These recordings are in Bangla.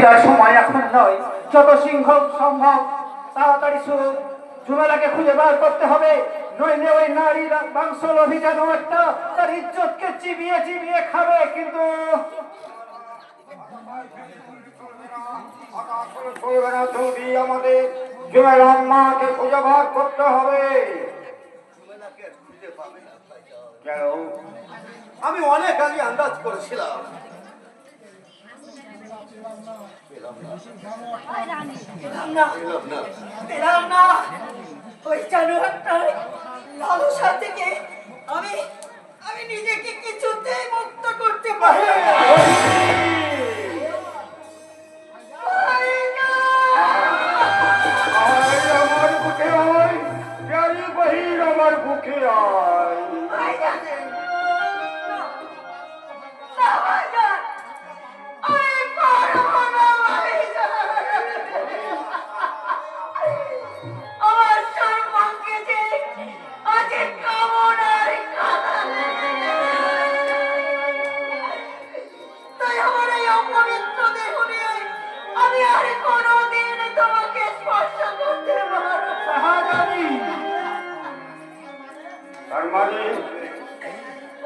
দেওয়ার সময় এখন নয়, যত সিংহ সম্ভব তাড়াতাড়ি ঝুমেলাকে খুঁজে বার করতে হবে, নইলে ওই নারী মাংস লোভী যেন একটা তার ইজ্জতকে চিবিয়ে চিবিয়ে খাবে। কিন্তু চলবে না, যদি আমাদের ঝুমেলার মাকে খুঁজে বার করতে হবে। কেন? আমি অনেক আগে আন্দাজ করেছিলাম, ওই জানোয়ারটার লালসা থেকে আমি আমি নিজেকে কিছুতেই মুক্ত করতে পারি না। আমার বুকে আয়, প্যারি বহির আমার বুকে আয়।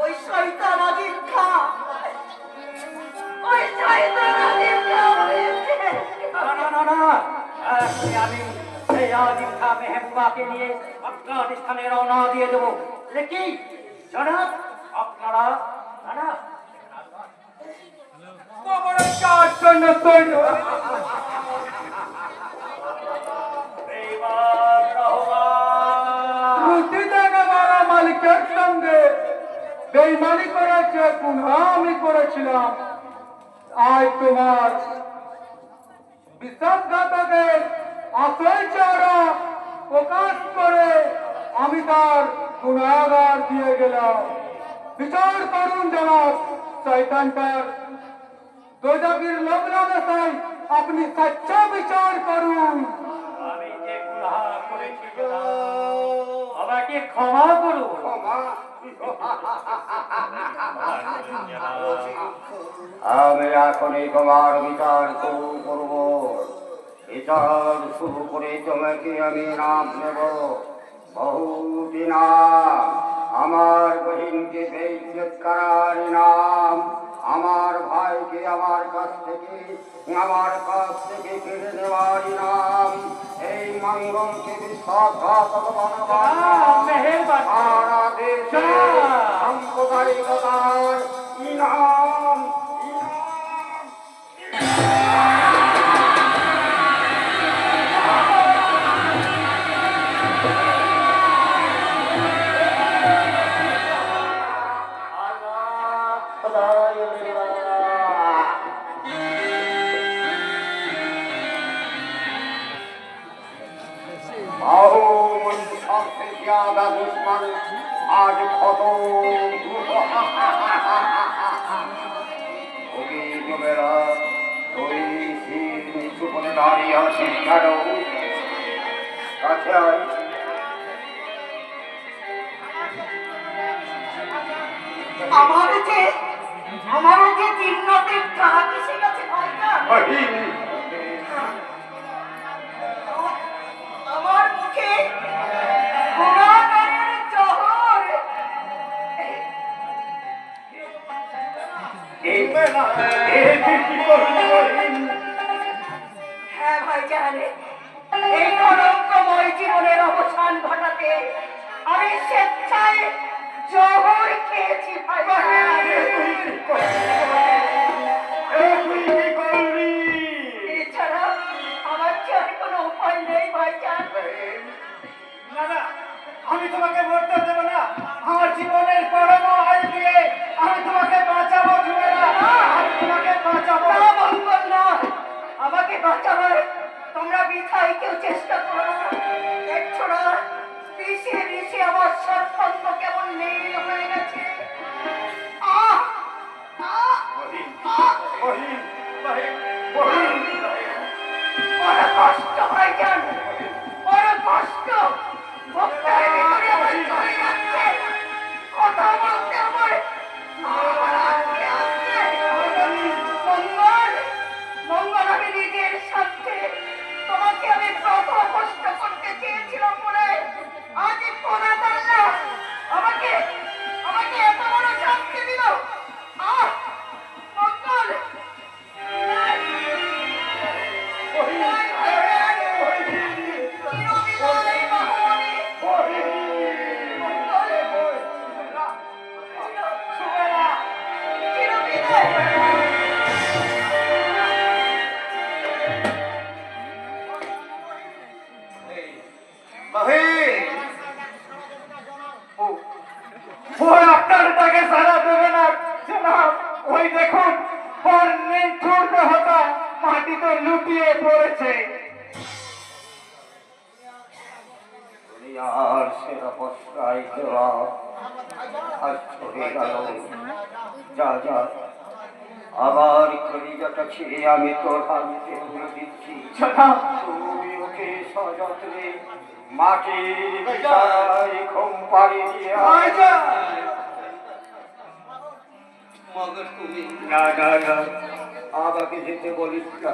ওই শয়তান আজিম খা, ওই শয়তান আজিম খা আমি সেই আজিম খা মেহবুবাকে নিয়ে আফগানিস্তানে রওনা দিয়ে দেবো। দেখি জনাব, আপনারা না মালিকের সঙ্গে বেইমানি করেছে, গুনামি করেছিলাম। আজ তোমার বিশ্বাসঘাতকের আশয় চারা প্রকাশ করে আমি তার গুনাগার দিয়ে গেলাম। বিচার করুন জনাব, শয়তানটার দোজখের লোক লাগাই আপনি সচ্চা বিচার করুন। আমি যে গুনাহ করেছি আমাকে ক্ষমা করুন। আমি এখনই তোমার বিচার শুরু করব। বিচার শুরু করে তোমাকে আমি নাম নেব, বহুটি নাম। আমার বহিনকে বেইজ্জত করার নাম, আমার ভাইকে আমার কাছ থেকে কেড়ে নেওয়ার নাম, এই মঙ্গলকে বিশ্বাসঘাতক সারা দেশে সাম্প্রদায়িকতার ইনাম। ज्यादा दुश्मन आज खत्म जो मेरा कोई सिर नीचू করে দাঁড়িয়ে আছে কেন? কাছে আয়। আমার যে জিন্নাতের টাক এসে গেছে ভাইজান। আমার মুখে গুনাহগারের জহর। হ্যাঁ ভাইজান, এই কলঙ্কময় জীবনের অবসান ঘটাতে আমি স্বেচ্ছায় জহর খেয়েছি ভাইজান। এছাড়া আমার কি আর কোনো উপায় নেই ভাইজান। না, আমি তোমাকে মরতে দেব না। আমার জীবনের পরম আয় দিয়ে আমি তোমাকে বাঁচাবো। আমি তোমাকে বাঁচাবো। মঙ্গল না, আমাকে বাঁচাবার তোমরা বৃথায় কেউ চেষ্টা করো না। দেখছো না বিষে বিষে আমার সর্বন্ত কেমন নীল হয়ে গেছে। বড় কষ্ট ভাইজান, বড় কষ্ট। বুকের ভিতরে আমার চলে যাচ্ছে, কথা বলতে আমার মঙ্গল আমি লুটিয়ে পড়েছে। দুনিয়ার সেরা বস্ত্রাই দেওয়া আজ চলে গেল। যা যা, আবার কলিজাটা ছিঁড়ে আমি তোর হাতে তুলে দিচ্ছি। তুমি ওকে সযত্নে মাটির বিছানায় ঘুম পাড়িয়ে দিয়ে মগর তুমি না না না, আমাকে যেতে বলিস না।